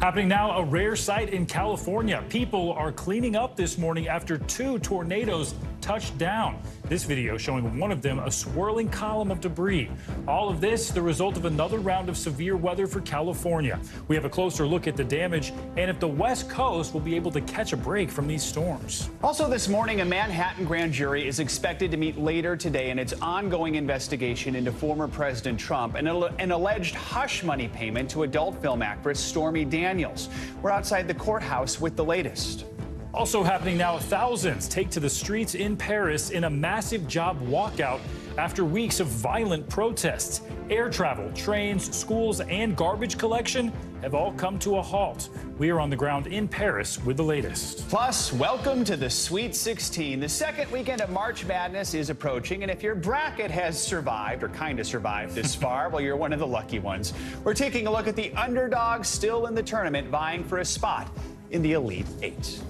Happening now, a rare sight in California. People are cleaning up this morning after 2 tornadoes touched down. This video showing one of them a swirling column of debris. All of this the result of another round of severe weather for California. We have a closer look at the damage and if the West Coast will be able to catch a break from these storms. Also this morning, a Manhattan grand jury is expected to meet later today in its ongoing investigation into former President Trump and an alleged hush money payment to adult film actress Stormy Daniels. We're outside the courthouse with the latest. Also happening now, thousands take to the streets in Paris in a massive job walkout after weeks of violent protests. Air travel, trains, schools, and garbage collection have all come to a halt. We are on the ground in Paris with the latest. Plus, welcome to the Sweet 16. The second weekend of March Madness is approaching, and if your bracket has survived, or kind of survived this far, well, you're one of the lucky ones. We're taking a look at the underdogs still in the tournament, vying for a spot in the Elite Eight.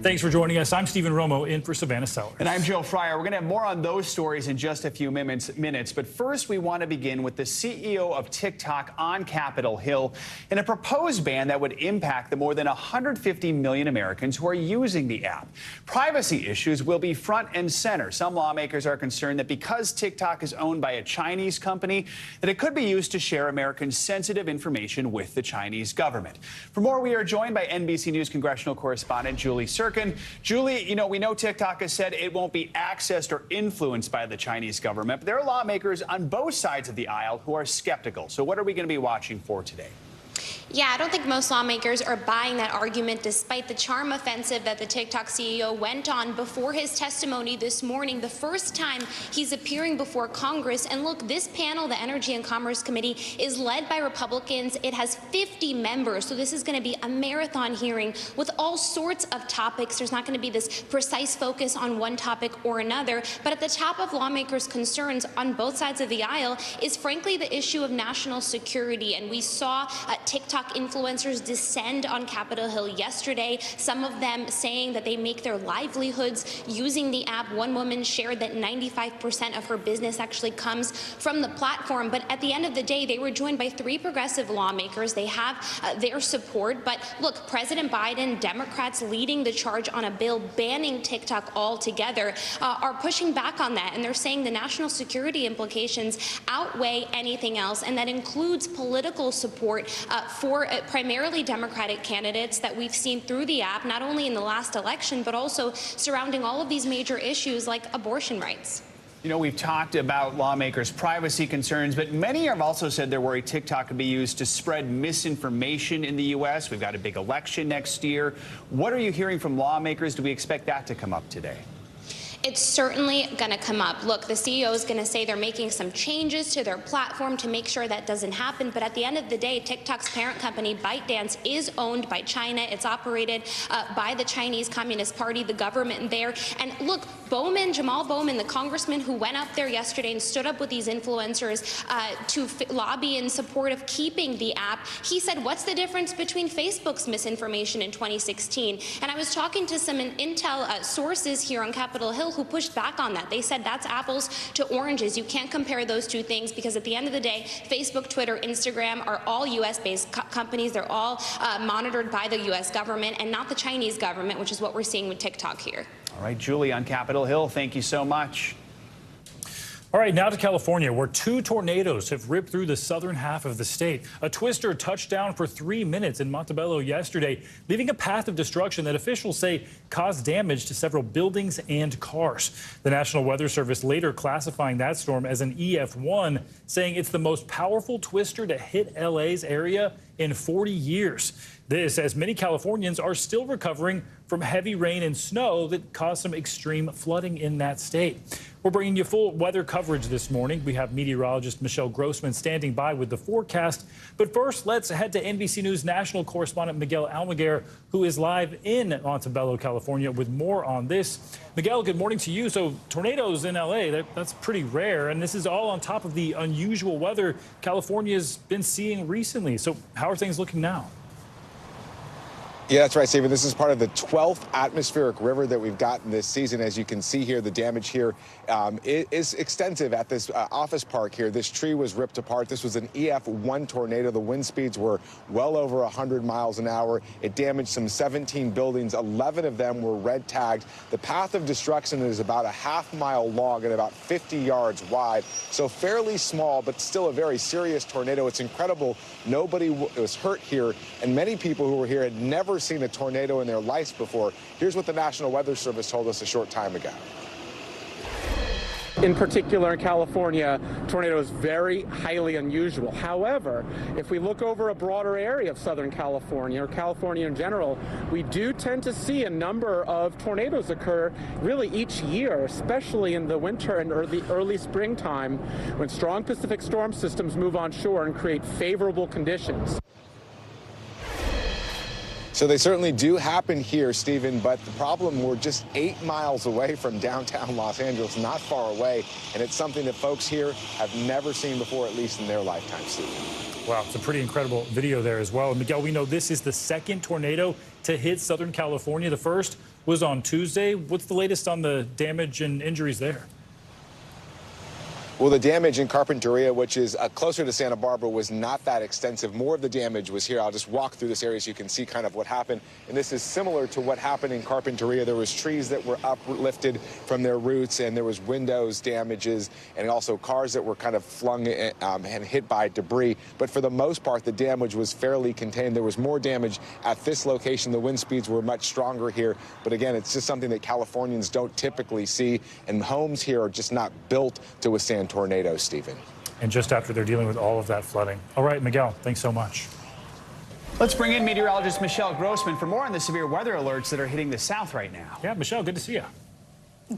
Thanks for joining us. I'm Stephen Romo in for Savannah Sellers. And I'm Joe Fryer. We're going to have more on those stories in just a few minutes. But first, we want to begin with the CEO of TickTock on Capitol Hill and a proposed ban that would impact the more than 150 million Americans who are using the app. Privacy issues will be front and center. Some lawmakers are concerned that because TickTock is owned by a Chinese company, that it could be used to share Americans' sensitive information with the Chinese government. For more, we are joined by NBC News congressional correspondent Julie Sirkin. Julie, we know TikTok has said it won't be accessed or influenced by the Chinese government, but there are lawmakers on both sides of the aisle who are skeptical. So what are we going to be watching for today? Yeah, I don't think most lawmakers are buying that argument, despite the charm offensive that the TikTok CEO went on before his testimony this morning, the first time he's appearing before Congress. And look, this panel, the Energy and Commerce Committee, is led by Republicans. It has 50 members, so this is going to be a marathon hearing with all sorts of topics. There's not going to be this precise focus on one topic or another. But at the top of lawmakers' concerns on both sides of the aisle is, frankly, the issue of national security. And we saw TikTok influencers descend on Capitol Hill yesterday, some of them saying that they make their livelihoods using the app. One woman shared that 95% of her business actually comes from the platform. But at the end of the day, they were joined by 3 progressive lawmakers. They have their support. But look, President Biden, Democrats leading the charge on a bill banning TikTok altogether, are pushing back on that. And they're saying the national security implications outweigh anything else. And that includes political support for primarily Democratic candidates that we've seen through the app, not only in the last election, but also surrounding all of these major issues like abortion rights. We've talked about lawmakers' privacy concerns, but many have also said they're worried TikTok could be used to spread misinformation in the U.S. We've got a big election next year. What are you hearing from lawmakers? Do we expect that to come up today? It's certainly going to come up. Look, the CEO is going to say they're making some changes to their platform to make sure that doesn't happen. But at the end of the day, TikTok's parent company, ByteDance, is owned by China. It's operated by the Chinese Communist Party, the government there. And look, Jamal Bowman, the congressman who went up there yesterday and stood up with these influencers to lobby in support of keeping the app, he said, what's the difference between Facebook's misinformation in 2016? And I was talking to some intel sources here on Capitol Hill who pushed back on that. They said that's apples to oranges. You can't compare those two things because at the end of the day, Facebook, Twitter, Instagram are all U.S.-based companies. They're all monitored by the U.S. government and not the Chinese government, which is what we're seeing with TikTok here. All right, Julie on Capitol Hill, thank you so much. All right, now to California, where 2 tornadoes have ripped through the southern half of the state. A twister touched down for 3 minutes in Montebello yesterday, leaving a path of destruction that officials say caused damage to several buildings and cars. The National Weather Service later classifying that storm as an EF1, saying it's the most powerful twister to hit LA's area in 40 years. This, as many Californians are still recovering from heavy rain and snow that caused some extreme flooding in that state. We're bringing you full weather coverage this morning. We have meteorologist Michelle Grossman standing by with the forecast. But first, let's head to NBC News national correspondent Miguel Almaguer, who is live in Montebello, California, with more on this. Miguel, good morning to you. So tornadoes in LA, that's pretty rare. And this is all on top of the unusual weather California's been seeing recently. So how are things looking now? Yeah, that's right, Stephen. This is part of the 12th atmospheric river that we've gotten this season. As you can see here, the damage here is extensive at this office park here. This tree was ripped apart. This was an EF1 tornado. The wind speeds were well over 100 miles an hour. It damaged some 17 buildings. 11 of them were red tagged. The path of destruction is about a half-mile long and about 50 yards wide. So fairly small, but still a very serious tornado. It's incredible. Nobody was hurt here, and many people who were here had never seen a tornado in their lives before. Here's what the National Weather Service told us a short time ago. In particular in California, tornado is very highly unusual. However, if we look over a broader area of Southern California, or California in general, we do tend to see a number of tornadoes occur really each year, especially in the winter and early springtime, when strong Pacific storm systems move onshore and create favorable conditions. So they certainly do happen here, Stephen, but the problem, we're just 8 miles away from downtown Los Angeles, not far away, and it's something that folks here have never seen before, at least in their lifetime, Stephen. Wow, it's a pretty incredible video there as well. And Miguel, we know this is the second tornado to hit Southern California. The first was on Tuesday. What's the latest on the damage and injuries there? Well, the damage in Carpinteria, which is closer to Santa Barbara, was not that extensive. More of the damage was here. I'll just walk through this area so you can see kind of what happened. And this is similar to what happened in Carpinteria. There was trees that were uplifted from their roots, and there was windows damages, and also cars that were kind of flung and hit by debris. But for the most part, the damage was fairly contained. There was more damage at this location. The wind speeds were much stronger here. But again, it's just something that Californians don't typically see, and homes here are just not built to withstand tornadoes, Stephen. And just after they're dealing with all of that flooding. All right, Miguel, thanks so much. Let's bring in meteorologist Michelle Grossman for more on the severe weather alerts that are hitting the south right now. Yeah, Michelle, good to see you.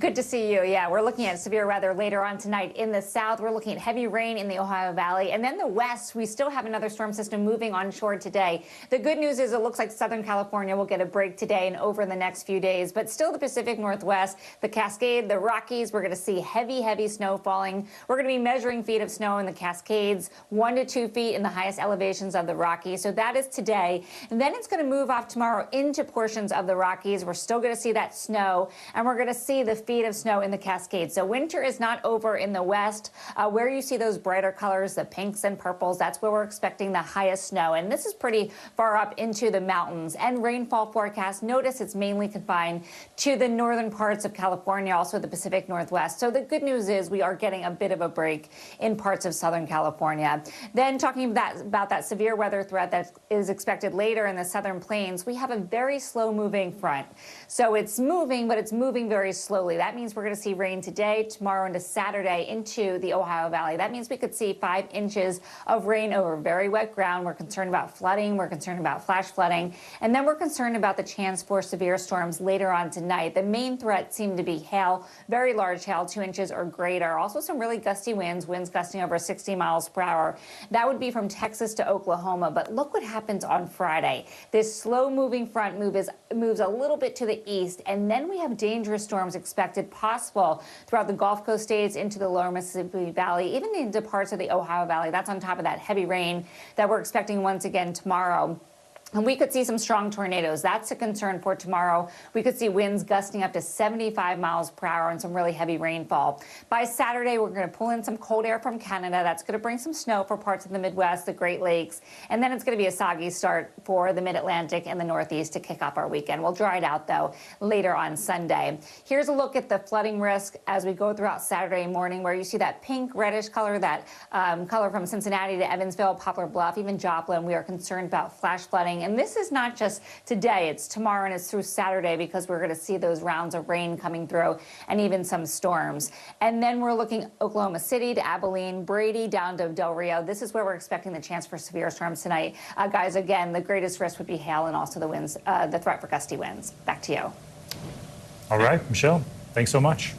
Good to see you. Yeah, we're looking at severe weather later on tonight in the south. We're looking at heavy rain in the Ohio Valley. And then the west, we still have another storm system moving onshore today. The good news is it looks like Southern California will get a break today and over the next few days. But still the Pacific Northwest, the Cascade, the Rockies, we're going to see heavy snow falling. We're going to be measuring feet of snow in the Cascades, 1 to 2 feet in the highest elevations of the Rockies. So that is today. And then it's going to move off tomorrow into portions of the Rockies. We're still going to see that snow, and we're going to see the feet of snow in the Cascades. So winter is not over in the west. Where you see those brighter colors, the pinks and purples, that's where we're expecting the highest snow. And this is pretty far up into the mountains. And rainfall forecast, notice it's mainly confined to the northern parts of California, also the Pacific Northwest. So the good news is we are getting a bit of a break in parts of Southern California. Then talking about that severe weather threat that is expected later in the southern plains, we have a very slow moving front. So it's moving, but it's moving very slowly. That means we're going to see rain today, tomorrow, into Saturday into the Ohio Valley. That means we could see 5 inches of rain over very wet ground. We're concerned about flooding. We're concerned about flash flooding. And then we're concerned about the chance for severe storms later on tonight. The main threat seemed to be hail, very large hail, 2 inches or greater. Also some really gusty winds gusting over 60 miles per hour. That would be from Texas to Oklahoma. But look what happens on Friday. This slow moving front moves a little bit to the east, and then we have dangerous storms expected possible throughout the Gulf Coast states, into the lower Mississippi Valley, even into parts of the Ohio Valley. That's on top of that heavy rain that we're expecting once again tomorrow. And we could see some strong tornadoes. That's a concern for tomorrow. We could see winds gusting up to 75 miles per hour and some really heavy rainfall. By Saturday, we're going to pull in some cold air from Canada. That's going to bring some snow for parts of the Midwest, the Great Lakes. And then it's going to be a soggy start for the Mid-Atlantic and the Northeast to kick off our weekend. We'll dry it out, though, later on Sunday. Here's a look at the flooding risk as we go throughout Saturday morning, where you see that pink reddish color, that color from Cincinnati to Evansville, Poplar Bluff, even Joplin. We are concerned about flash flooding. And this is not just today, it's tomorrow and it's through Saturday, because we're going to see those rounds of rain coming through and even some storms. And then we're looking Oklahoma City to Abilene, Brady down to Del Rio. This is where we're expecting the chance for severe storms tonight. Guys, again, the greatest risk would be hail and also the winds, the threat for gusty winds. Back to you. All right, Michelle, thanks so much.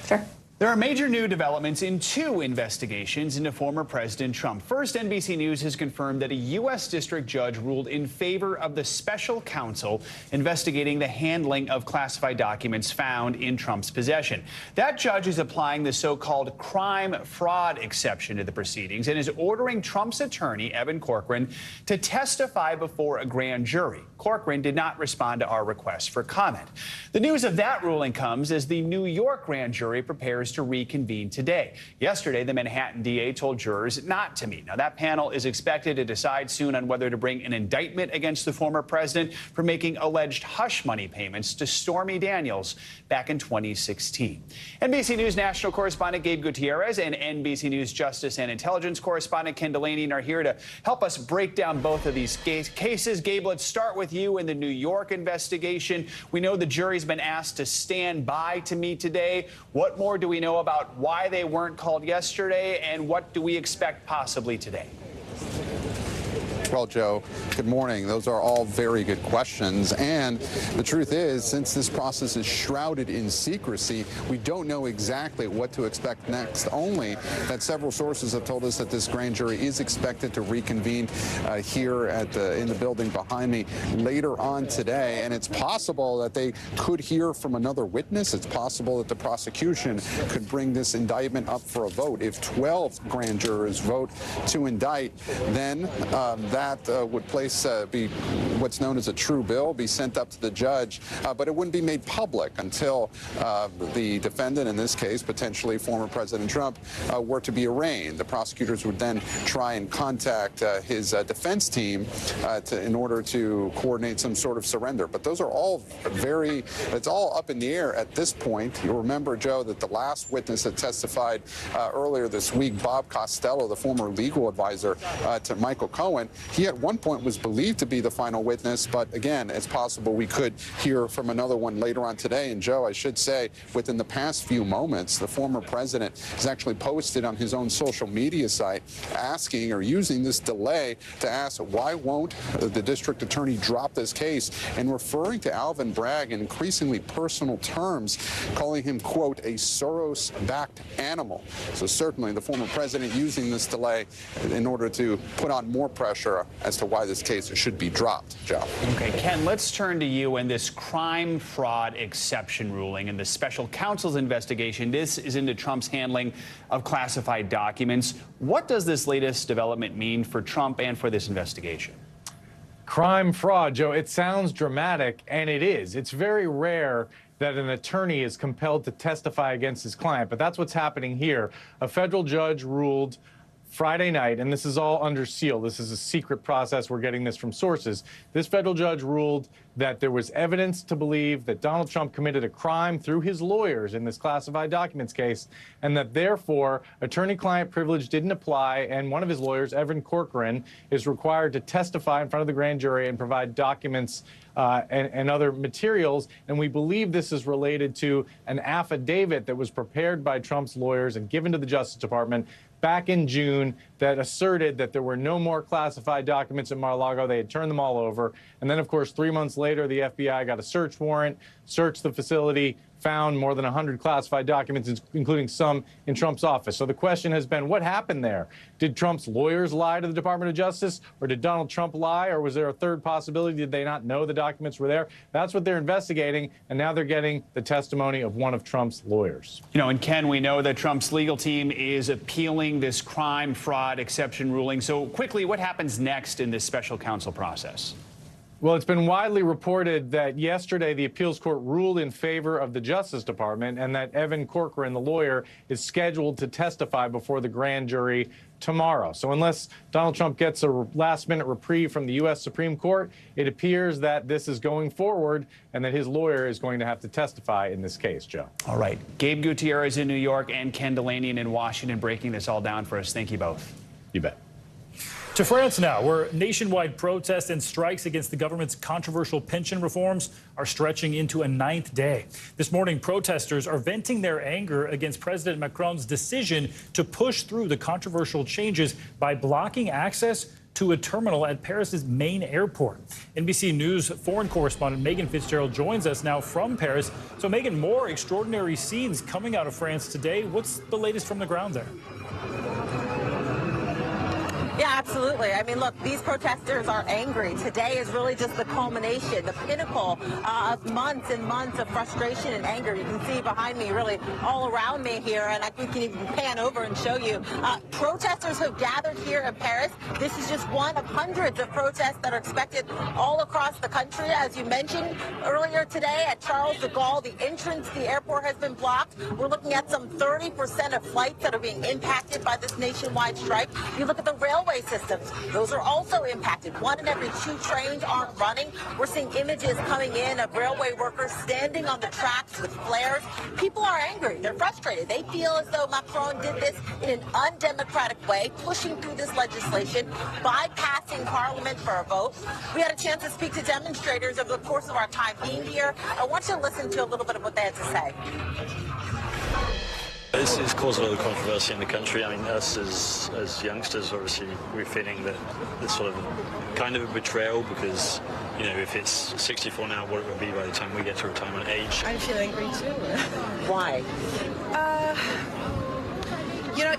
Sure. There are major new developments in two investigations into former President Trump. First, NBC News has confirmed that a U.S. district judge ruled in favor of the special counsel investigating the handling of classified documents found in Trump's possession. That judge is applying the so-called crime fraud exception to the proceedings and is ordering Trump's attorney, Evan Corcoran, to testify before a grand jury. Corcoran did not respond to our request for comment. The news of that ruling comes as the New York grand jury prepares to reconvene today. Yesterday, the Manhattan DA told jurors not to meet. Now, that panel is expected to decide soon on whether to bring an indictment against the former president for making alleged hush money payments to Stormy Daniels back in 2016. NBC News national correspondent Gabe Gutierrez and NBC News justice and intelligence correspondent Ken Delaney are here to help us break down both of these cases. Gabe, let's start with you in the New York investigation. We know the jury's been asked to stand by to meet today. What more do we know about why they weren't called yesterday, and what do we expect possibly today? Well, Joe, good morning. Those are all very good questions. And the truth is, since this process is shrouded in secrecy, we don't know exactly what to expect next, only that several sources have told us that this grand jury is expected to reconvene here in the building behind me later on today. And it's possible that they could hear from another witness. It's possible that the prosecution could bring this indictment up for a vote. If 12 grand jurors vote to indict, then that would be what's known as a true bill, be sent up to the judge, but it wouldn't be made public until the defendant, in this case, potentially former President Trump, were to be arraigned. The prosecutors would then try and contact his defense team in order to coordinate some sort of surrender. But those are all it's all up in the air at this point. You'll remember, Joe, that the last witness that testified earlier this week, Bob Costello, the former legal advisor to Michael Cohen, he at one point was believed to be the final witness, but again, it's possible we could hear from another one later on today. And Joe, I should say, within the past few moments, the former president has actually posted on his own social media site asking or using this delay to ask why won't the district attorney drop this case, and referring to Alvin Bragg in increasingly personal terms, calling him, quote, a Soros-backed animal. So certainly the former president using this delay in order to put on more pressure as to why this case should be dropped, Joe. Okay, Ken, let's turn to you and this crime fraud exception ruling and the special counsel's investigation. This is into Trump's handling of classified documents. What does this latest development mean for Trump and for this investigation? Crime fraud, Joe, it sounds dramatic, and it is. It's very rare that an attorney is compelled to testify against his client, but that's what's happening here. A federal judge ruled Friday night, and this is all under seal. This is a secret process. We're getting this from sources. This federal judge ruled that there was evidence to believe that Donald Trump committed a crime through his lawyers in this classified documents case, and that therefore attorney-client privilege didn't apply, and one of his lawyers, Evan Corcoran, is required to testify in front of the grand jury and provide documents and other materials. And we believe this is related to an affidavit that was prepared by Trump's lawyers and given to the Justice Department back in June that asserted that there were no more classified documents at Mar-a-Lago. They had turned them all over. And then, of course, 3 months later, the FBI got a search warrant, searched the facility, found more than 100 classified documents, including some in Trump's office. So the question has been, what happened there? Did Trump's lawyers lie to the Department of Justice, or did Donald Trump lie, or was there a third possibility? Did they not know the documents were there? That's what they're investigating, and now they're getting the testimony of one of Trump's lawyers. You know, and Ken, we know that Trump's legal team is appealing this crime fraud exception ruling. So quickly, what happens next in this special counsel process? Well, it's been widely reported that yesterday the appeals court ruled in favor of the Justice Department, and that Evan Corcoran, the lawyer, is scheduled to testify before the grand jury tomorrow. So unless Donald Trump gets a last-minute reprieve from the U.S. Supreme Court, it appears that this is going forward and that his lawyer is going to have to testify in this case, Joe. All right. Gabe Gutierrez in New York and Ken Delaney in Washington breaking this all down for us. Thank you both. You bet. To France now, where nationwide protests and strikes against the government's controversial pension reforms are stretching into a 9th day. This morning, protesters are venting their anger against President Macron's decision to push through the controversial changes by blocking access to a terminal at Paris's main airport. NBC News foreign correspondent Megan Fitzgerald joins us now from Paris. So, Megan, more extraordinary scenes coming out of France today. What's the latest from the ground there? Yeah, absolutely. I mean, look, these protesters are angry. Today is really just the culmination, the pinnacle of months and months of frustration and anger. You can see behind me, really all around me here, and we can even pan over and show you. Protesters have gathered here in Paris. This is just one of hundreds of protests that are expected all across the country. As you mentioned earlier today at Charles de Gaulle, the entrance to the airport has been blocked. We're looking at some 30% of flights that are being impacted by this nationwide strike. You look at the railway systems, those are also impacted. 1 in every 2 trains aren't running. We're seeing images coming in of railway workers standing on the tracks with flares. People are angry. They're frustrated. They feel as though Macron did this in an undemocratic way, pushing through this legislation, bypassing Parliament for a vote. We had a chance to speak to demonstrators over the course of our time being here. I want you to listen to a little bit of what they had to say. It's caused a lot of controversy in the country. I mean, us as youngsters, obviously, we're feeling that it's sort of kind of a betrayal because, you know, if it's 64 now, what it would be by the time we get to retirement age. I feel angry too. Why? You know,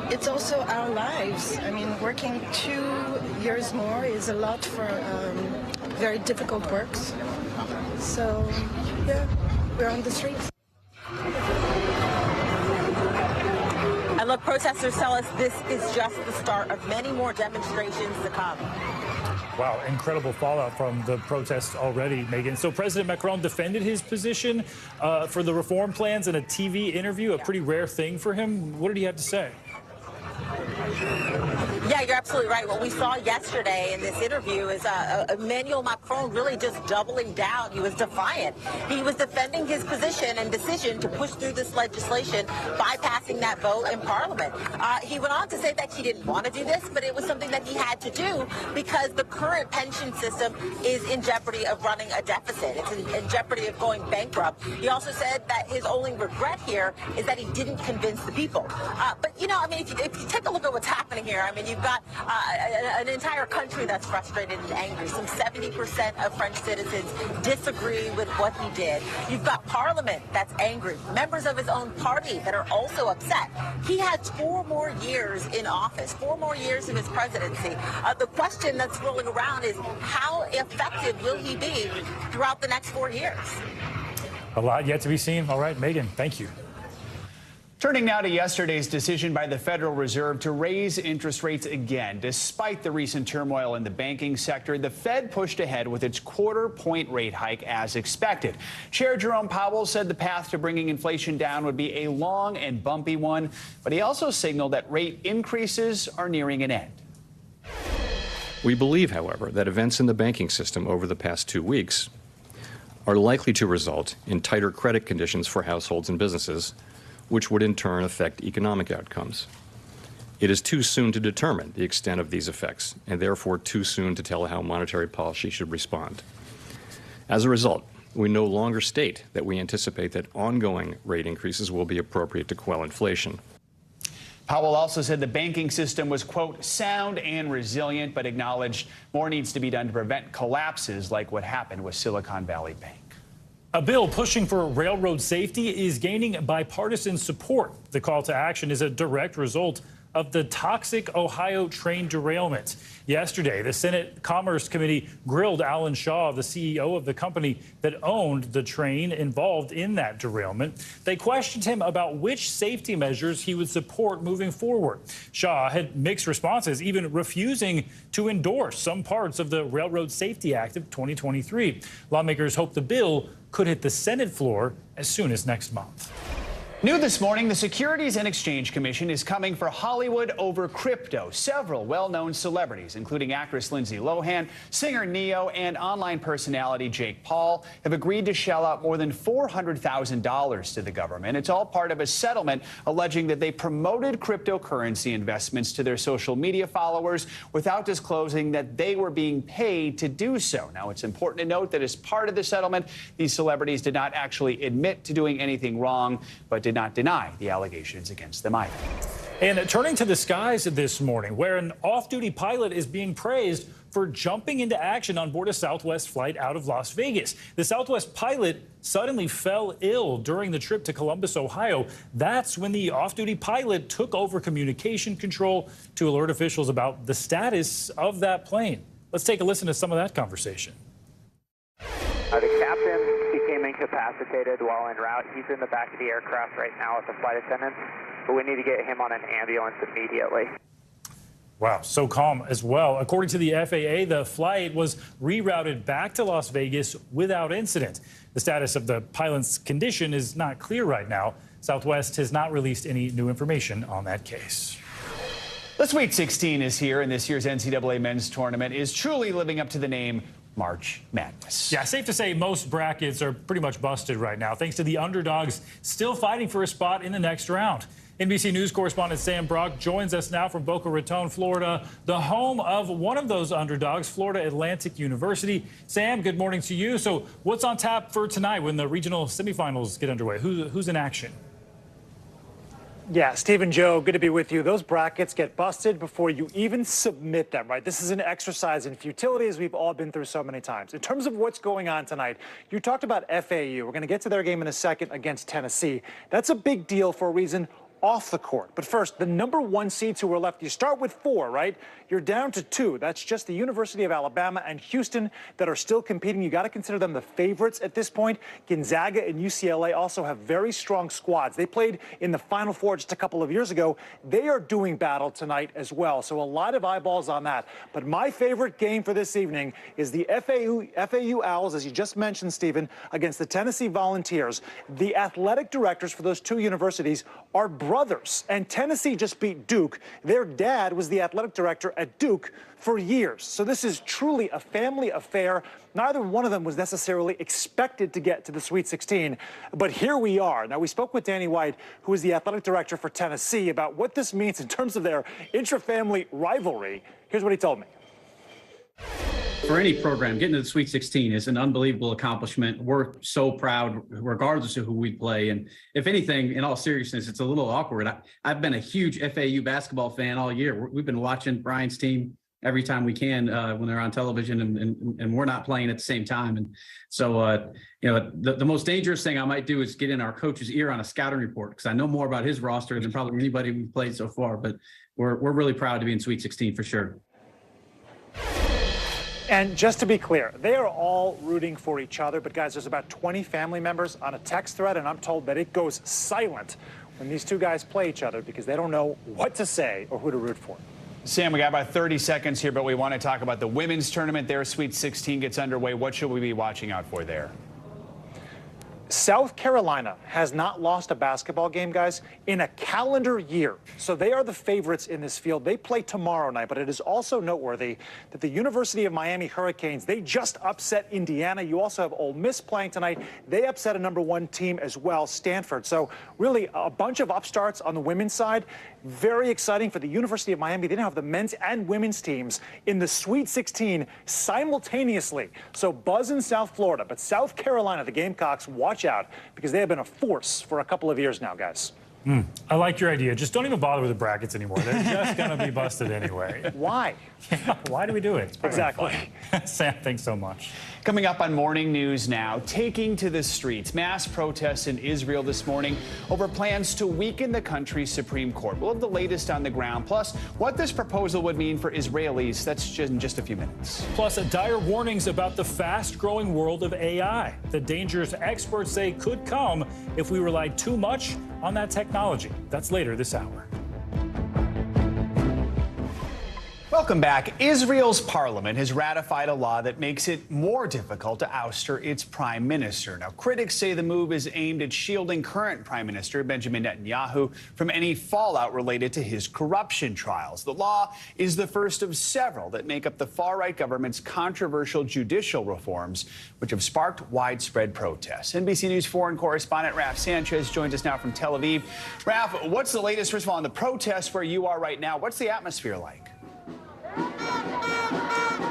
it's also our lives. I mean, working 2 years more is a lot for very difficult works. So, yeah, we're on the streets. And look, protesters tell us this is just the start of many more demonstrations to come. Wow, incredible fallout from the protests already, Megan. So President Macron defended his position for the reform plans in a TV interview, a pretty rare thing for him. What did he have to say? Yeah, you're absolutely right. What we saw yesterday in this interview is Emmanuel Macron really just doubling down. He was defiant. He was defending his position and decision to push through this legislation, bypassing that vote in Parliament. He went on to say that he didn't want to do this, but it was something that he had to do because the current pension system is in jeopardy of running a deficit. It's in jeopardy of going bankrupt. He also said that his only regret here is that he didn't convince the people. But, you know, I mean, if you take a look at what's happening here, I mean, you've got an entire country that's frustrated and angry. Some 70% of French citizens disagree with what he did. You've got Parliament that's angry. Members of his own party that are also upset. He has 4 more years in office, 4 more years of his presidency. The question that's rolling around is how effective will he be throughout the next 4 years? A lot yet to be seen. All right, Megan, thank you. Turning now to yesterday's decision by the Federal Reserve to raise interest rates again. Despite the recent turmoil in the banking sector, the Fed pushed ahead with its quarter-point rate hike as expected. Chair Jerome Powell said the path to bringing inflation down would be a long and bumpy one, but he also signaled that rate increases are nearing an end. We believe, however, that events in the banking system over the past 2 weeks are likely to result in tighter credit conditions for households and businesses, which would in turn affect economic outcomes. It is too soon to determine the extent of these effects, and therefore too soon to tell how monetary policy should respond. As a result, we no longer state that we anticipate that ongoing rate increases will be appropriate to quell inflation. Powell also said the banking system was, quote, sound and resilient, but acknowledged more needs to be done to prevent collapses like what happened with Silicon Valley Bank. A bill pushing for railroad safety is gaining bipartisan support. The call to action is a direct result of the toxic Ohio train derailment. Yesterday, the Senate Commerce Committee grilled Alan Shaw, the CEO of the company that owned the train involved in that derailment. They questioned him about which safety measures he would support moving forward. Shaw had mixed responses, even refusing to endorse some parts of the Railroad Safety Act of 2023. Lawmakers hope the bill could hit the Senate floor as soon as next month. New this morning, the Securities and Exchange Commission is coming for Hollywood over crypto. Several well-known celebrities, including actress Lindsay Lohan, singer Neo, and online personality Jake Paul, have agreed to shell out more than $400,000 to the government. It's all part of a settlement alleging that they promoted cryptocurrency investments to their social media followers without disclosing that they were being paid to do so. Now, it's important to note that as part of the settlement, these celebrities did not actually admit to doing anything wrong, but did not deny the allegations against them either. And turning to the skies this morning, where an off-duty pilot is being praised for jumping into action on board a Southwest flight out of Las Vegas. The Southwest pilot suddenly fell ill during the trip to Columbus, Ohio. That's when the off-duty pilot took over communication control to alert officials about the status of that plane. Let's take a listen to some of that conversation. The captain became incapacitated while en route. He's in the back of the aircraft right now with the flight attendants, but we need to get him on an ambulance immediately. Wow, so calm as well. According to the FAA, the flight was rerouted back to Las Vegas without incident. The status of the pilot's condition is not clear right now. Southwest has not released any new information on that case. The Sweet 16 is here, and this year's NCAA men's tournament is truly living up to the name March Madness. Yeah, safe to say most brackets are pretty much busted right now, thanks to the underdogs still fighting for a spot in the next round. NBC News correspondent Sam Brock joins us now from Boca Raton, Florida, the home of one of those underdogs, Florida Atlantic University. Sam, good morning to you. So what's on tap for tonight when the regional semifinals get underway? Who's in action? Yeah, Steve and Joe, good to be with you. Those brackets get busted before you even submit them, right? This is an exercise in futility, as we've all been through so many times. In terms of what's going on tonight, you talked about FAU. We're going to get to their game in a second against Tennessee. That's a big deal for a reason off the court. But first, the number one seeds who are left, you start with 4, right? You're down to 2. That's just the University of Alabama and Houston that are still competing. You got to consider them the favorites at this point. Gonzaga and UCLA also have very strong squads. They played in the Final Four just a couple of years ago. They are doing battle tonight as well. So a lot of eyeballs on that. But my favorite game for this evening is the FAU Owls, as you just mentioned, Stephen, against the Tennessee Volunteers. The athletic directors for those 2 universities are brothers, and Tennessee just beat Duke. Their dad was the athletic director at Duke for years. So this is truly a family affair. Neither one of them was necessarily expected to get to the Sweet 16, but here we are. Now, we spoke with Danny White, who is the athletic director for Tennessee, about what this means in terms of their intra-family rivalry. Here's what he told me. For any program, getting to the Sweet 16 is an unbelievable accomplishment. We're so proud, regardless of who we play. And if anything, in all seriousness, it's a little awkward. I've been a huge FAU basketball fan all year. We've been watching Brian's team every time we can when they're on television, and we're not playing at the same time. And so, the most dangerous thing I might do is get in our coach's ear on a scouting report, because I know more about his roster than probably anybody we've played so far. But we're really proud to be in Sweet 16 for sure. And just to be clear, they are all rooting for each other. But, guys, there's about 20 family members on a text thread, and I'm told that it goes silent when these 2 guys play each other because they don't know what to say or who to root for. Sam, we got about 30 seconds here, but we want to talk about the women's tournament. Their Sweet 16 gets underway. What should we be watching out for there? South Carolina has not lost a basketball game, guys, in a calendar year. So they are the favorites in this field. They play tomorrow night, but it is also noteworthy that the University of Miami Hurricanes, they just upset Indiana. You also have Ole Miss playing tonight. They upset a number 1 team as well, Stanford. So really a bunch of upstarts on the women's side. Very exciting for the University of Miami. They now have the men's and women's teams in the Sweet 16 simultaneously. So buzz in South Florida, but South Carolina, the Gamecocks, watch out because they have been a force for a couple of years now, guys. I like your idea. Just don't even bother with the brackets anymore. They're just going to be busted anyway. Why? Yeah, why do we do it? Exactly. Sam, thanks so much. Coming up on Morning News now, taking to the streets, mass protests in Israel this morning over plans to weaken the country's Supreme Court. We'll have the latest on the ground, plus what this proposal would mean for Israelis. That's in just a few minutes. Plus, dire warnings about the fast-growing world of AI. The dangers experts say could come if we rely too much on that technology. That's later this hour. Welcome back. Israel's parliament has ratified a law that makes it more difficult to ouster its prime minister. Now, critics say the move is aimed at shielding current prime minister Benjamin Netanyahu from any fallout related to his corruption trials. The law is the first of several that make up the far-right government's controversial judicial reforms, which have sparked widespread protests. NBC News foreign correspondent Raf Sanchez joins us now from Tel Aviv. Raf, what's the latest, first of all, on the protests where you are right now? What's the atmosphere like?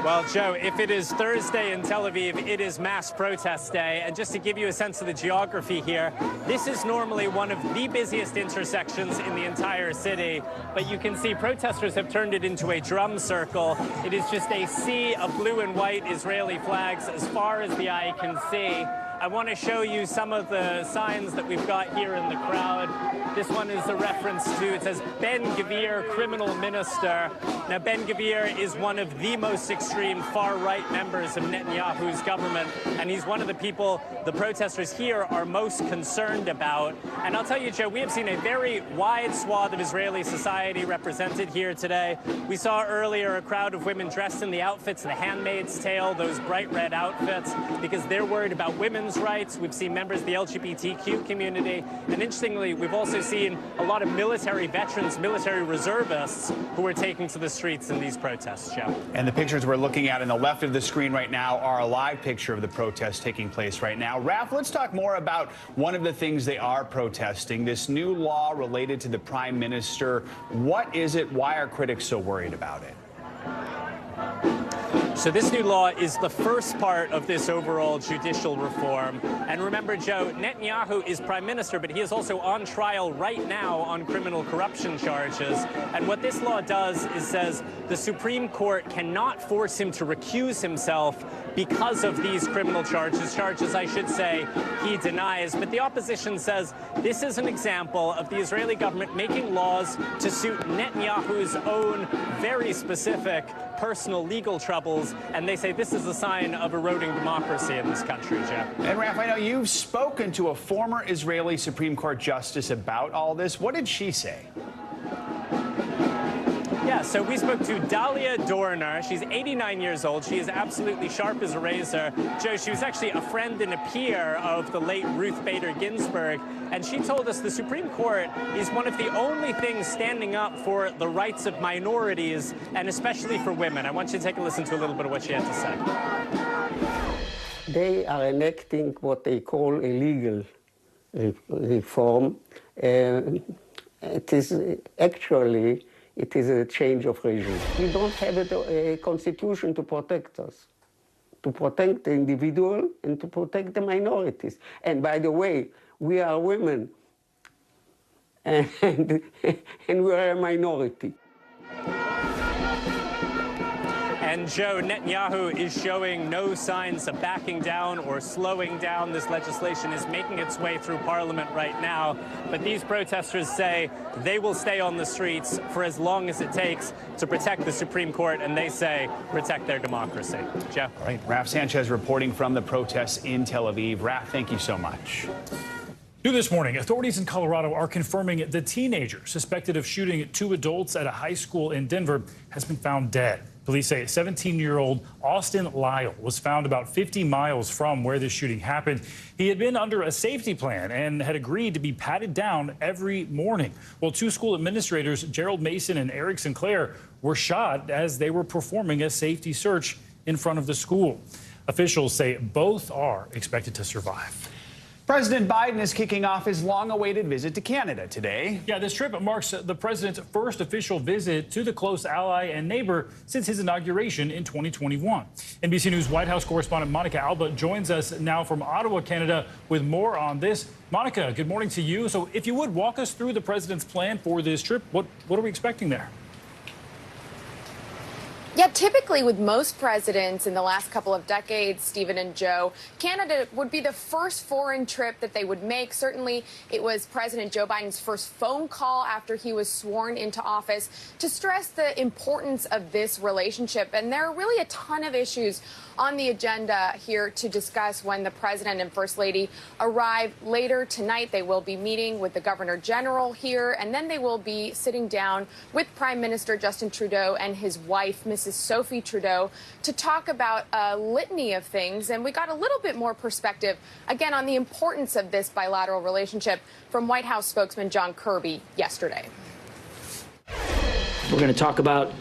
Well, Joe, if it is Thursday in Tel Aviv, it is mass protest day. And just to give you a sense of the geography here, this is normally one of the busiest intersections in the entire city. But you can see protesters have turned it into a drum circle. It is just a sea of blue and white Israeli flags as far as the eye can see. I want to show you some of the signs that we've got here in the crowd. This one is a reference to, it says, Ben Gvir, criminal minister. Now, Ben Gvir is one of the most extreme far-right members of Netanyahu's government, and he's one of the people the protesters here are most concerned about. And I'll tell you, Joe, we have seen a very wide swath of Israeli society represented here today. We saw earlier a crowd of women dressed in the outfits of The Handmaid's Tale, those bright red outfits, because they're worried about women's rights. We've seen members of the LGBTQ community. And interestingly, we've also seen a lot of military veterans, military reservists who are taking to the streets in these protests, Joe. And the pictures we're looking at on the left of the screen right now are a live picture of the protests taking place right now. Raph, let's talk more about one of the things they are protesting, this new law related to the prime minister. What is it? Why are critics so worried about it? So this new law is the first part of this overall judicial reform. And remember, Joe, Netanyahu is prime minister, but he is also on trial right now on criminal corruption charges. And what this law does is says the Supreme Court cannot force him to recuse himself because of these criminal charges, I should say, he denies. But the opposition says this is an example of the Israeli government making laws to suit Netanyahu's own very specific personal legal troubles, and they say this is a sign of eroding democracy in this country, Jeff. And Raph, I know you've spoken to a former Israeli Supreme Court justice about all this. What did she say? Yeah, so we spoke to Dalia Dorner. She's 89 years old. She is absolutely sharp as a razor. Joe, she was actually a friend and a peer of the late Ruth Bader Ginsburg, and she told us the Supreme Court is one of the only things standing up for the rights of minorities, and especially for women. I want you to take a listen to a little bit of what she had to say. They are enacting what they call a legal reform. It is actually it is a change of regime. We don't have a constitution to protect us, to protect the individual and to protect the minorities. And by the way, we are women, and we are a minority. And Joe, Netanyahu is showing no signs of backing down or slowing down. This legislation is making its way through Parliament right now. But these protesters say they will stay on the streets for as long as it takes to protect the Supreme Court, and they say protect their democracy. Joe. All right, Raph Sanchez reporting from the protests in Tel Aviv. Raph, thank you so much. New this morning, authorities in Colorado are confirming the teenager suspected of shooting 2 adults at a high school in Denver has been found dead. Police say 17-year-old Austin Lyle was found about 50 miles from where this shooting happened. He had been under a safety plan and had agreed to be patted down every morning. Well, 2 school administrators, Gerald Mason and Eric Sinclair, were shot as they were performing a safety search in front of the school. Officials say both are expected to survive. President Biden is kicking off his long-awaited visit to Canada today. Yeah, this trip marks the president's first official visit to the close ally and neighbor since his inauguration in 2021. NBC News White House correspondent Monica Alba joins us now from Ottawa, Canada, with more on this. Monica, good morning to you. So if you would walk us through the president's plan for this trip, what are we expecting there? Yeah, typically with most presidents in the last couple of decades, Stephen and Joe, Canada would be the first foreign trip that they would make. Certainly, it was President Joe Biden's first phone call after he was sworn into office to stress the importance of this relationship. And there are really a ton of issues on the agenda here to discuss when the president and first lady arrive later tonight. They will be meeting with the governor general here, and then they will be sitting down with Prime Minister Justin Trudeau and his wife, Mrs. Sophie Trudeau, to talk about a litany of things. And we got a little bit more perspective, again, on the importance of this bilateral relationship from White House spokesman John Kirby yesterday. We're going to talk about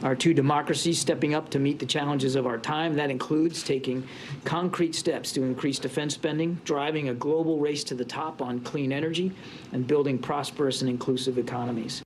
our 2 democracies stepping up to meet the challenges of our time. That includes taking concrete steps to increase defense spending, driving a global race to the top on clean energy, and building prosperous and inclusive economies.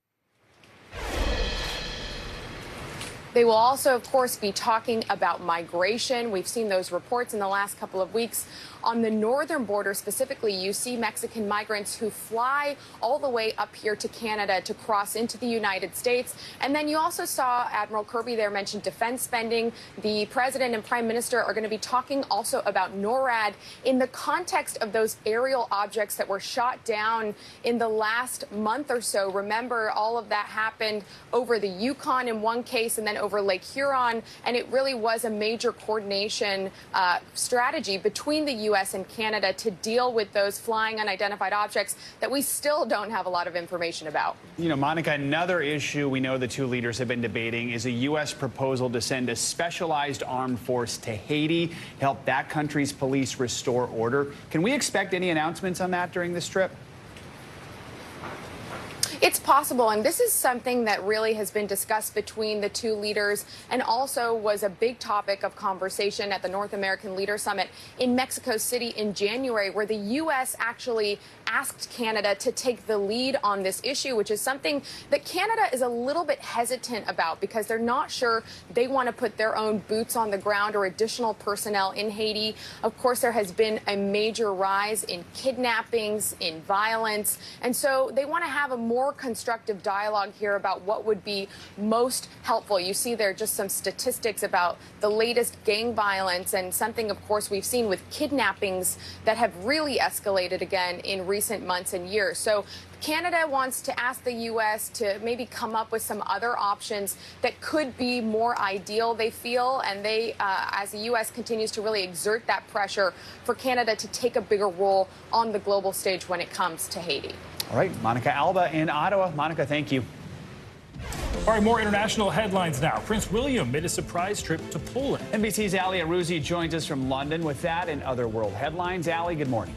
They will also, of course, be talking about migration. We've seen those reports in the last couple of weeks. On the northern border specifically, you see Mexican migrants who fly all the way up here to Canada to cross into the United States. And then you also saw Admiral Kirby there mention defense spending. The president and prime minister are going to be talking also about NORAD in the context of those aerial objects that were shot down in the last month or so. Remember, all of that happened over the Yukon in one case and then over Lake Huron. And it really was a major coordination strategy between the U.S. and Canada to deal with those flying unidentified objects that we still don't have a lot of information about. You know, Monica, another issue we know the two leaders have been debating is a U.S. proposal to send a specialized armed force to Haiti to help that country's police restore order. Can we expect any announcements on that during this trip? It's possible, and this is something that really has been discussed between the two leaders and also was a big topic of conversation at the North American Leader Summit in Mexico City in January, where the U.S. actually asked Canada to take the lead on this issue, which is something that Canada is a little bit hesitant about because they're not sure they want to put their own boots on the ground or additional personnel in Haiti. Of course, there has been a major rise in kidnappings, in violence, and so they want to have a more constructive dialogue here about what would be most helpful. You see there just some statistics about the latest gang violence and something, of course, we've seen with kidnappings that have really escalated again in recent months and years. So Canada wants to ask the U.S. to maybe come up with some other options that could be more ideal, they feel, and they, as the U.S. continues to really exert that pressure for Canada to take a bigger role on the global stage when it comes to Haiti. All right, Monica Alba in Ottawa. Monica, thank you. All right, more international headlines now. Prince William made a surprise trip to Poland. NBC's Ali Arouzi joins us from London with that and other world headlines. Ali, good morning.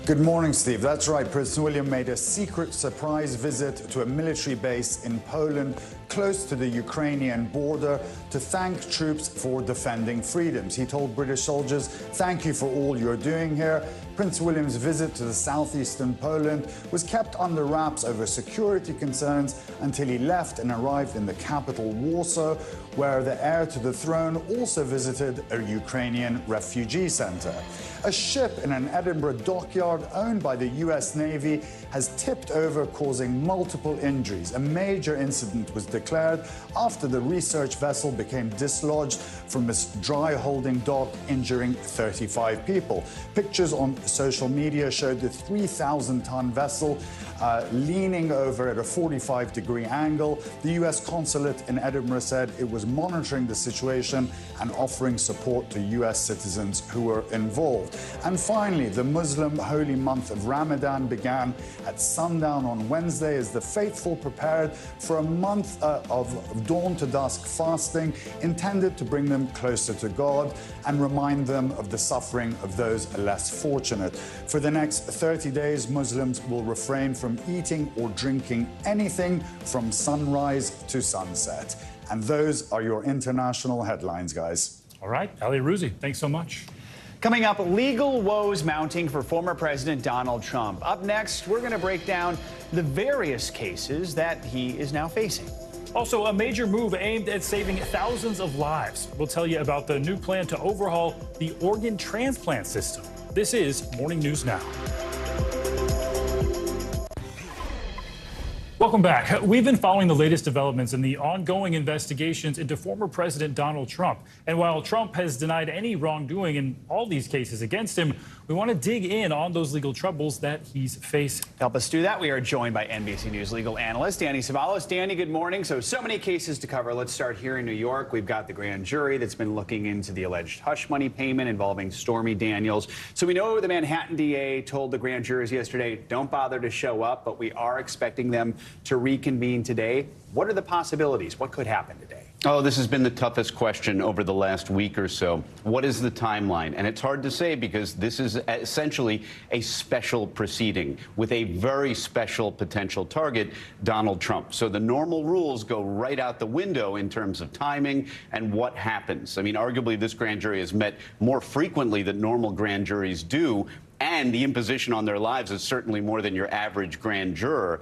Good morning, Steve. That's right. Prince William made a secret surprise visit to a military base in Poland, close to the Ukrainian border, to thank troops for defending freedoms. He told British soldiers, "Thank you for all you're doing here." Prince William's visit to the southeastern Poland was kept under wraps over security concerns until he left and arrived in the capital, Warsaw, where the heir to the throne also visited a Ukrainian refugee center. A ship in an Edinburgh dockyard owned by the U.S. Navy has tipped over, causing multiple injuries. A major incident was declared after the research vessel became dislodged from its dry holding dock, injuring 35 people. Pictures on social media showed the 3,000-ton vessel leaning over at a 45-degree angle. The U.S. consulate in Edinburgh said it was monitoring the situation and offering support to U.S. citizens who were involved. And finally, the Muslim holy month of Ramadan began at sundown on Wednesday as the faithful prepared for a month of dawn to dusk fasting intended to bring them closer to God and remind them of the suffering of those less fortunate. For the next 30 days, Muslims will refrain from eating or drinking anything from sunrise to sunset. And those are your international headlines, guys. All right, Ali Arouzi, thanks so much. Coming up, legal woes mounting for former President Donald Trump. Up next, we're going to break down the various cases that he is now facing. Also, a major move aimed at saving thousands of lives. We'll tell you about the new plan to overhaul the organ transplant system. This is Morning News Now. Welcome back. We've been following the latest developments in the ongoing investigations into former President Donald Trump. And while Trump has denied any wrongdoing in all these cases against him, we want to dig in on those legal troubles that he's facing. To help us do that, we are joined by NBC News legal analyst Danny Savalos. Danny, good morning. So many cases to cover. Let's start here in New York. We've got the grand jury that's been looking into the alleged hush money payment involving Stormy Daniels. So we know the Manhattan DA told the grand jurors yesterday, don't bother to show up, but we are expecting them to reconvene today. What are the possibilities? What could happen today? Oh, this has been the toughest question over the last week or so. What is the timeline? And it's hard to say because this is essentially a special proceeding with a very special potential target, Donald Trump. So the normal rules go right out the window in terms of timing and what happens. I mean, arguably, this grand jury has met more frequently than normal grand juries do and the imposition on their lives is certainly more than your average grand juror.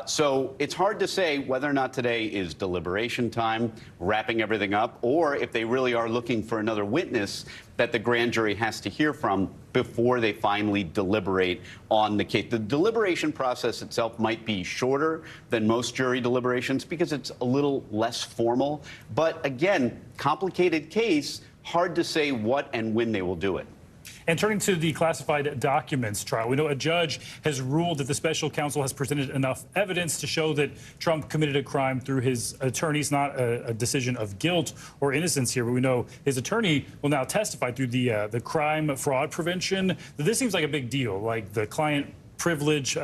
So it's hard to say whether or not today is deliberation time, wrapping everything up, or if they really are looking for another witness that the grand jury has to hear from before they finally deliberate on the case. The deliberation process itself might be shorter than most jury deliberations because it's a little less formal. But again, complicated case, hard to say what and when they will do it. And turning to the classified documents trial, we know a judge has ruled that the special counsel has presented enough evidence to show that Trump committed a crime through his attorneys, not a decision of guilt or innocence here. But we know his attorney will now testify through the crime fraud prevention. This seems like a big deal, like the client privilege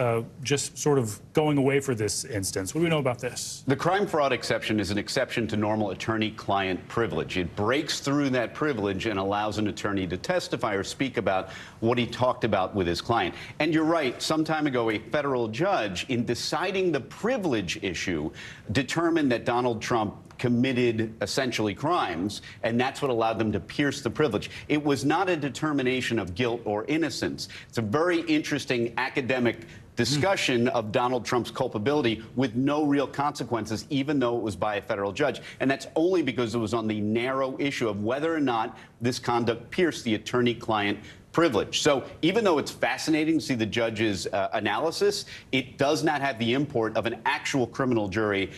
just sort of going away for this instance. What do we know about this? The crime fraud exception is an exception to normal attorney-client privilege. It breaks through that privilege and allows an attorney to testify or speak about what he talked about with his client. And you're right, some time ago, a federal judge, in deciding the privilege issue, determined that Donald Trump committed essentially crimes, and that's what allowed them to pierce the privilege. It was not a determination of guilt or innocence. It's a very interesting academic discussion of Donald Trump's culpability with no real consequences, even though it was by a federal judge. And that's only because it was on the narrow issue of whether or not this conduct pierced the attorney-client privilege. So even though it's fascinating to see the judge's analysis, it does not have the import of an actual criminal jury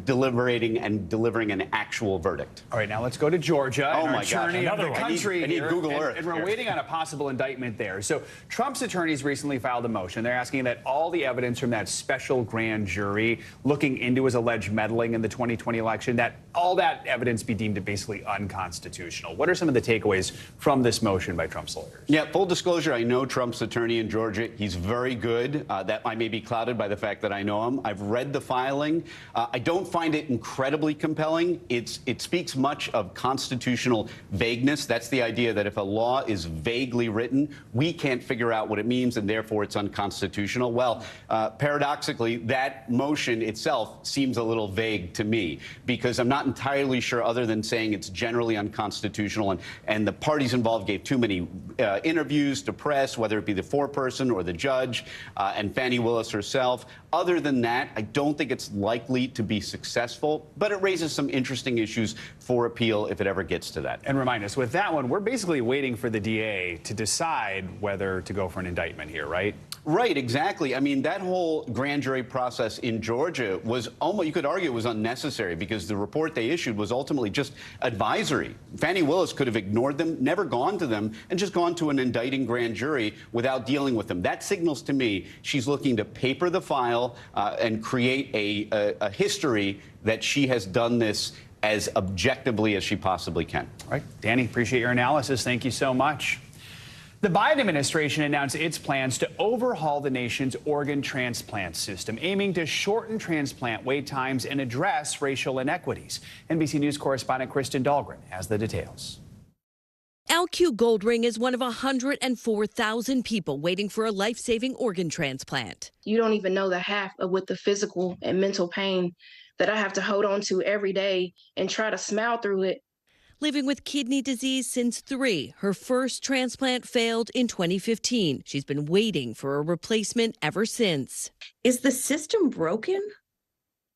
deliberating and delivering an actual verdict. All right, now let's go to Georgia. Oh, and our my gosh, attorney of another the one. country I need here, Google Earth and we're here. waiting on a possible indictment there. So Trump's attorneys recently filed a motion. They're asking that all the evidence from that special grand jury looking into his alleged meddling in the 2020 election, that all that evidence be deemed to basically unconstitutional. What are some of the takeaways from this motion by Trump's lawyers? Yeah, full disclosure, I know Trump's attorney in Georgia. He's very good. That I may be clouded by the fact that I know him. I've read the filing. I don't find it incredibly compelling. It speaks much of constitutional vagueness. That's the idea that if a law is vaguely written, we can't figure out what it means, and therefore it's unconstitutional. Well, paradoxically, that motion itself seems a little vague to me because I'm not entirely sure, other than saying it's generally unconstitutional, and the parties involved gave too many interviews to press, whether it be the foreperson or the judge, and Fani Willis herself. Other than that, I don't think it's likely to be successful, but it raises some interesting issues for appeal if it ever gets to that. And remind us, with that one, we're basically waiting for the DA to decide whether to go for an indictment here, right? Right, exactly. I mean, that whole grand jury process in Georgia was almost, you could argue it was unnecessary because the report they issued was ultimately just advisory. Fani Willis could have ignored them, never gone to them, and just gone to an indicting grand jury without dealing with them. That signals to me she's looking to paper the file and create a history that she has done this as objectively as she possibly can. All right, Danny, appreciate your analysis. Thank you so much. The Biden administration announced its plans to overhaul the nation's organ transplant system, aiming to shorten transplant wait times and address racial inequities. NBC News correspondent Kristen Dahlgren has the details. LQ Goldring is one of 104,000 people waiting for a life-saving organ transplant. You don't even know the half of what the physical and mental pain that I have to hold on to every day and try to smile through it. Living with kidney disease since 3, her first transplant failed in 2015. She's been waiting for a replacement ever since. Is the system broken?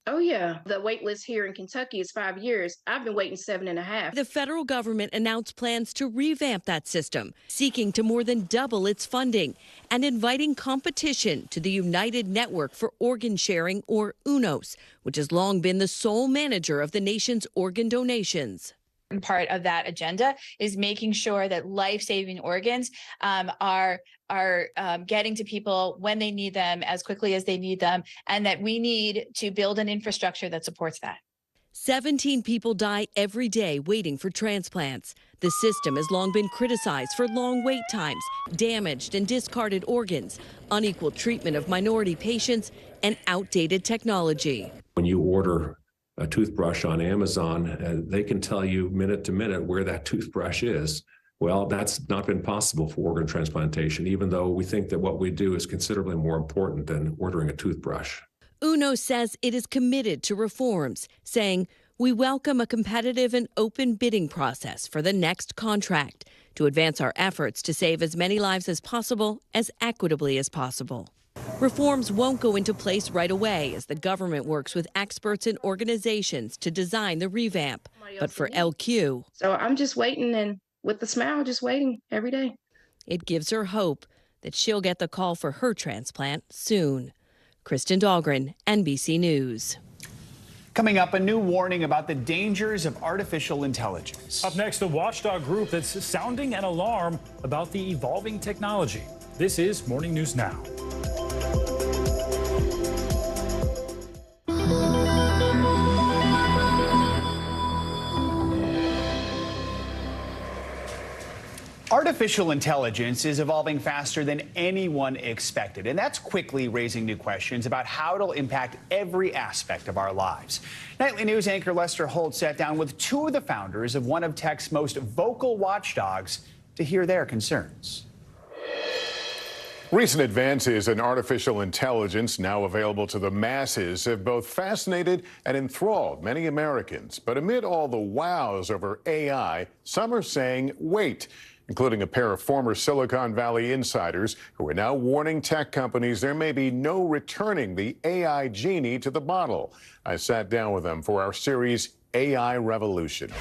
Oh, yeah. The wait list here in Kentucky is 5 years. I've been waiting 7.5. The federal government announced plans to revamp that system, seeking to more than double its funding and inviting competition to the United Network for Organ Sharing, or UNOS, which has long been the sole manager of the nation's organ donations. Part of that agenda is making sure that life-saving organs are getting to people when they need them, as quickly as they need them, and that we need to build an infrastructure that supports that. 17 people die every day waiting for transplants. The system has long been criticized for long wait times, damaged and discarded organs, unequal treatment of minority patients, and outdated technology. When you order a toothbrush on Amazon, they can tell you minute to minute where that toothbrush is. Well, that's not been possible for organ transplantation, even though we think that what we do is considerably more important than ordering a toothbrush. UNOS says it is committed to reforms, saying, "We welcome a competitive and open bidding process for the next contract to advance our efforts to save as many lives as possible, as equitably as possible. Reforms won't go into place right away as the government works with experts and organizations to design the revamp. But for LQ, So I'm just waiting and with a smile, just waiting every day. it gives her hope that she'll get the call for her transplant soon. Kristen Dahlgren, NBC News. Coming up, a new warning about the dangers of artificial intelligence. Up next, a watchdog group that's sounding an alarm about the evolving technology. This is Morning News Now. Artificial intelligence is evolving faster than anyone expected, and that's quickly raising new questions about how it'll impact every aspect of our lives. Nightly News anchor Lester Holt sat down with two of the founders of one of tech's most vocal watchdogs to hear their concerns. Recent advances in artificial intelligence, now available to the masses, have both fascinated and enthralled many Americans. But amid all the wows over AI, some are saying wait, including a pair of former Silicon Valley insiders who are now warning tech companies there may be no returning the AI genie to the bottle. I sat down with them for our series AI Revolution.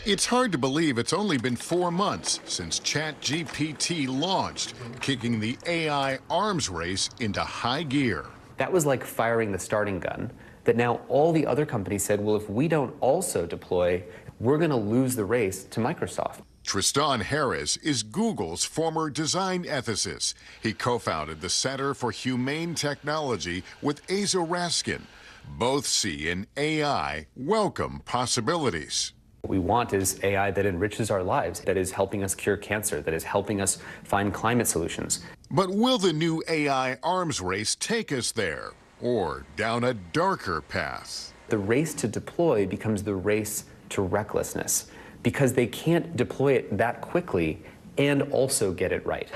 It's hard to believe it's only been 4 months since ChatGPT launched, kicking the AI arms race into high gear. That was like firing the starting gun, that now all the other companies said, well, if we don't also deploy, we're going to lose the race to Microsoft. Tristan Harris is Google's former design ethicist. He co-founded the Center for Humane Technology with Asa Raskin. Both see in AI welcome possibilities. What we want is AI that enriches our lives, that is helping us cure cancer, that is helping us find climate solutions. But will the new AI arms race take us there, or down a darker path? The race to deploy becomes the race to recklessness, because they can't deploy it that quickly and also get it right.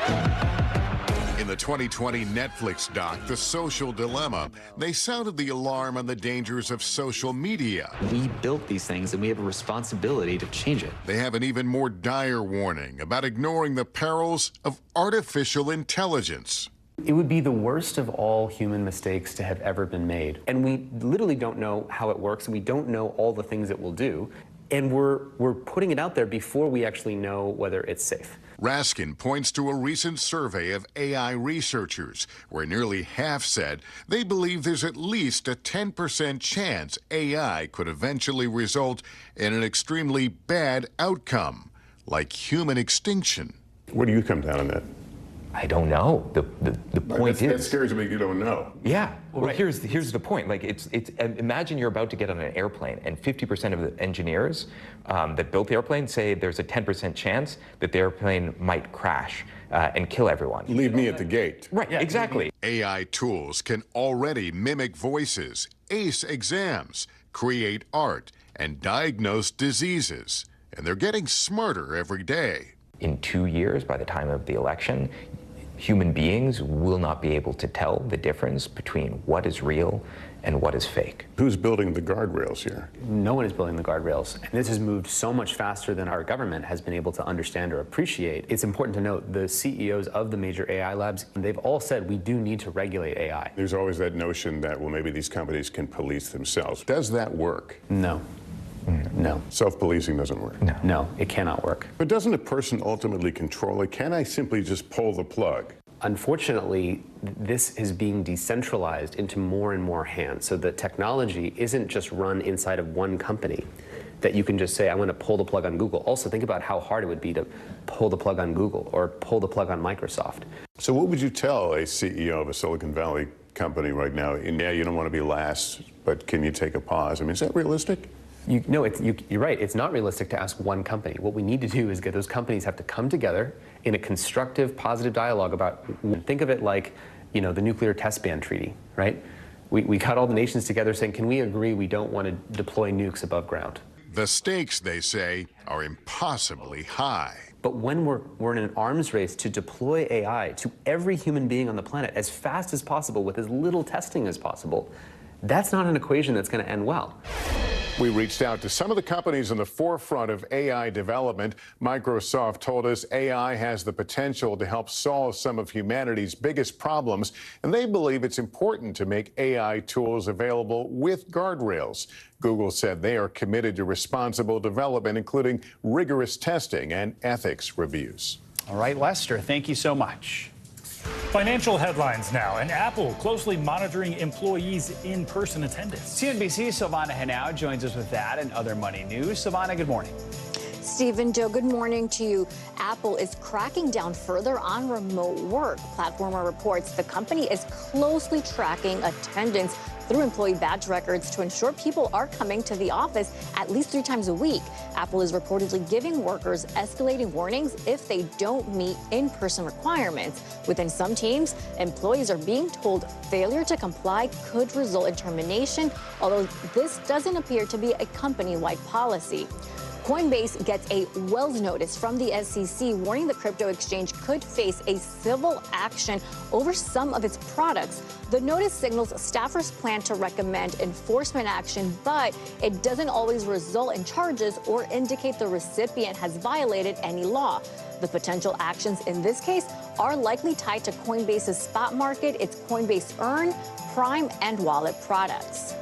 In the 2020 Netflix doc, The Social Dilemma, they sounded the alarm on the dangers of social media. We built these things and we have a responsibility to change it. They have an even more dire warning about ignoring the perils of artificial intelligence. It would be the worst of all human mistakes to have ever been made. And we literally don't know how it works, and we don't know all the things it will do. And we're putting it out there before we actually know whether it's safe. Raskin points to a recent survey of AI researchers, where nearly half said they believe there's at least a 10% chance AI could eventually result in an extremely bad outcome, like human extinction. Where do you come down on that? I don't know. The point is, that scares me. You don't know. Yeah. Well, right. Here's the point. Like it's imagine you're about to get on an airplane, and 50% of the engineers that built the airplane say there's a 10% chance that the airplane might crash and kill everyone. Leave me at the gate. Right. Yeah, exactly. AI tools can already mimic voices, ace exams, create art, and diagnose diseases, and they're getting smarter every day. In 2 years, by the time of the election, human beings will not be able to tell the difference between what is real and what is fake. Who's building the guardrails here? No one is building the guardrails. And this has moved so much faster than our government has been able to understand or appreciate. It's important to note the CEOs of the major AI labs, they've all said we do need to regulate AI. There's always that notion that, well, maybe these companies can police themselves. Does that work? No. No. Self-policing doesn't work? No, it cannot work. But doesn't a person ultimately control it? Can I simply just pull the plug? Unfortunately, this is being decentralized into more and more hands. So the technology isn't just run inside of one company that you can just say, I'm going to pull the plug on Google. Also, think about how hard it would be to pull the plug on Google or pull the plug on Microsoft. So what would you tell a CEO of a Silicon Valley company right now? And yeah, you don't want to be last, but can you take a pause? I mean, is that realistic? No, you're right. It's not realistic to ask one company. What we need to do is get those companies have to come together in a constructive, positive dialogue about, think of it like, the nuclear test ban treaty, right? We got all the nations together saying, can we agree we don't want to deploy nukes above ground? The stakes, they say, are impossibly high. But when we're in an arms race to deploy AI to every human being on the planet as fast as possible with as little testing as possible, that's not an equation that's going to end well. We reached out to some of the companies in the forefront of AI development. Microsoft told us AI has the potential to help solve some of humanity's biggest problems, and they believe it's important to make AI tools available with guardrails. Google said they are committed to responsible development, including rigorous testing and ethics reviews. All right, Lester, thank you so much. Financial headlines now, and Apple closely monitoring employees' in-person attendance. CNBC's Silvana Henao joins us with that and other money news. Silvana, good morning. Stephen, Joe, good morning to you. Apple is cracking down further on remote work. Platformer reports the company is closely tracking attendance through employee badge records to ensure people are coming to the office at least 3 times a week. Apple is reportedly giving workers escalating warnings if they don't meet in-person requirements. Within some teams, employees are being told failure to comply could result in termination, although this doesn't appear to be a company-wide policy. Coinbase gets a Wells notice from the SEC warning the crypto exchange could face a civil action over some of its products. The notice signals staffers plan to recommend enforcement action, but it doesn't always result in charges or indicate the recipient has violated any law. The potential actions in this case are likely tied to Coinbase's spot market, its Coinbase Earn, Prime, and Wallet products.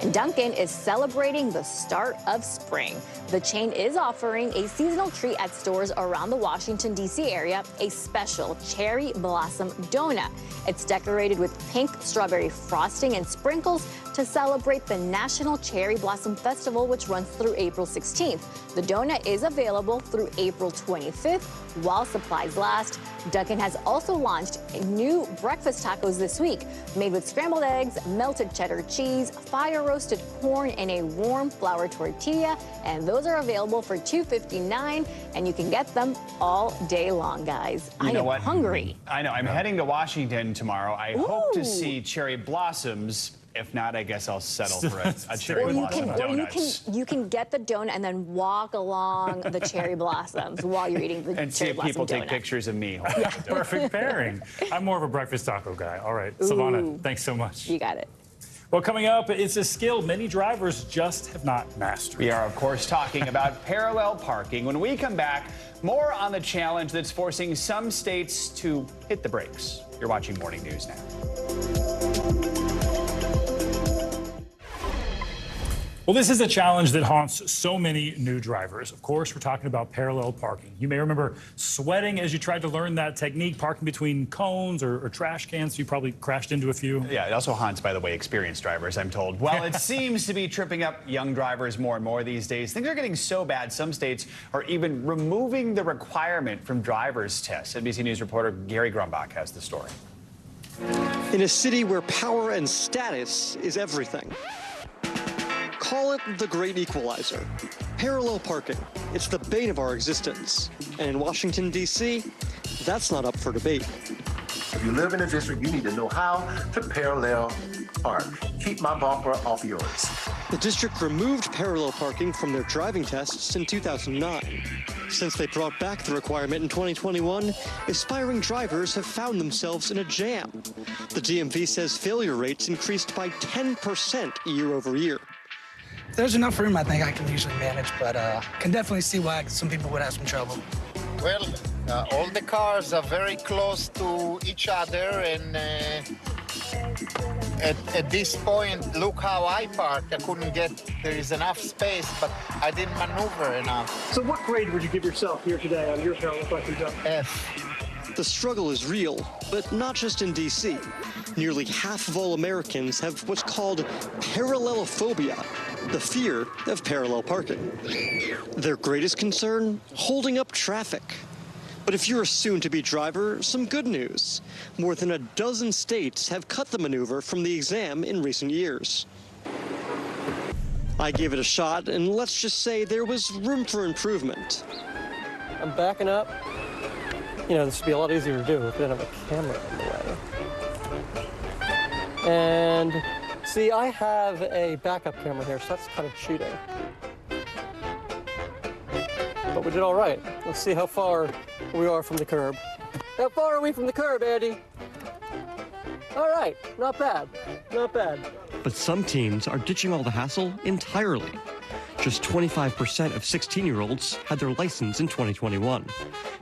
And Dunkin' is celebrating the start of spring. The chain is offering a seasonal treat at stores around the Washington, D.C. area, a special cherry blossom donut. It's decorated with pink strawberry frosting and sprinkles to celebrate the National Cherry Blossom Festival, which runs through April 16th. The donut is available through April 25th while supplies last. Dunkin' has also launched new breakfast tacos this week, made with scrambled eggs, melted cheddar cheese, fire-roasted corn, and a warm flour tortilla. And those are available for $2.59, and you can get them all day long, guys. I am hungry. I know. I'm heading to Washington tomorrow. I hope to see cherry blossoms. If not, I guess I'll settle for a cherry blossom donut. You can get the donut and then walk along the cherry blossoms while you're eating the and cherry see if blossom people donut. take pictures of me. Perfect pairing. I'm more of a breakfast taco guy. All right, Silvana, thanks so much. You got it. Well, coming up, it's a skill many drivers just have not mastered. We are, of course, talking about parallel parking. When we come back, more on the challenge that's forcing some states to hit the brakes. You're watching Morning News now. Well, this is a challenge that haunts so many new drivers. Of course, we're talking about parallel parking. You may remember sweating as you tried to learn that technique, parking between cones or trash cans. You probably crashed into a few. Yeah, it also haunts, by the way, experienced drivers, I'm told. Well, it seems to be tripping up young drivers more and more these days. Things are getting so bad, some states are even removing the requirement from driver's tests. NBC News reporter Gary Grumbach has the story. In a city where power and status is everything. Call it the great equalizer. Parallel parking. It's the bane of our existence. And in Washington, D.C., that's not up for debate. If you live in a district, you need to know how to parallel park. Keep my bumper off yours. The district removed parallel parking from their driving tests in 2009. Since they brought back the requirement in 2021, aspiring drivers have found themselves in a jam. The DMV says failure rates increased by 10% year over year. There's enough room I think I can usually manage, but can definitely see why some people would have some trouble. Well, all the cars are very close to each other, and at this point, look how I parked. I couldn't there is enough space, but I didn't maneuver enough. So what grade would you give yourself here today on your parallel parking job? F. The struggle is real, but not just in D.C. Nearly half of all Americans have what's called parallelophobia, the fear of parallel parking. Their greatest concern? Holding up traffic. But if you're a soon-to-be driver, some good news. More than a dozen states have cut the maneuver from the exam in recent years. I gave it a shot, and let's just say there was room for improvement. I'm backing up. You know, this would be a lot easier to do if we didn't have a camera in the way. And see, I have a backup camera here, so that's kind of cheating. But we did all right. Let's see how far we are from the curb. How far are we from the curb, Andy? All right, not bad, not bad. But some teens are ditching all the hassle entirely. Just 25% of 16-year-olds had their license in 2021,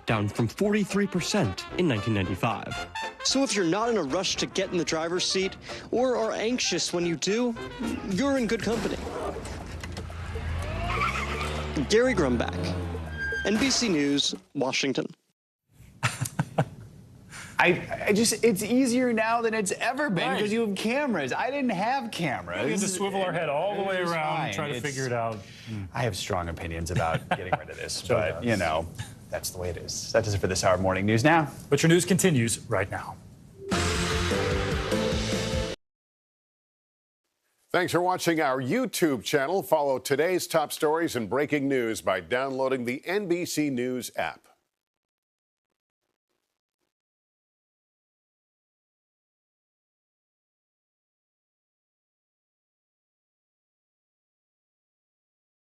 down from 43% in 1995. So if you're not in a rush to get in the driver's seat or are anxious when you do, you're in good company. Gary Grumbach, NBC News, Washington. It's easier now than it's ever been because you have cameras. I didn't have cameras. We had to swivel our head all the way around and try to figure it out. I have strong opinions about getting rid of this, but, you know, that's the way it is. That does it for this hour of Morning News Now. But your news continues right now. Thanks for watching our YouTube channel. Follow today's top stories and breaking news by downloading the NBC News app.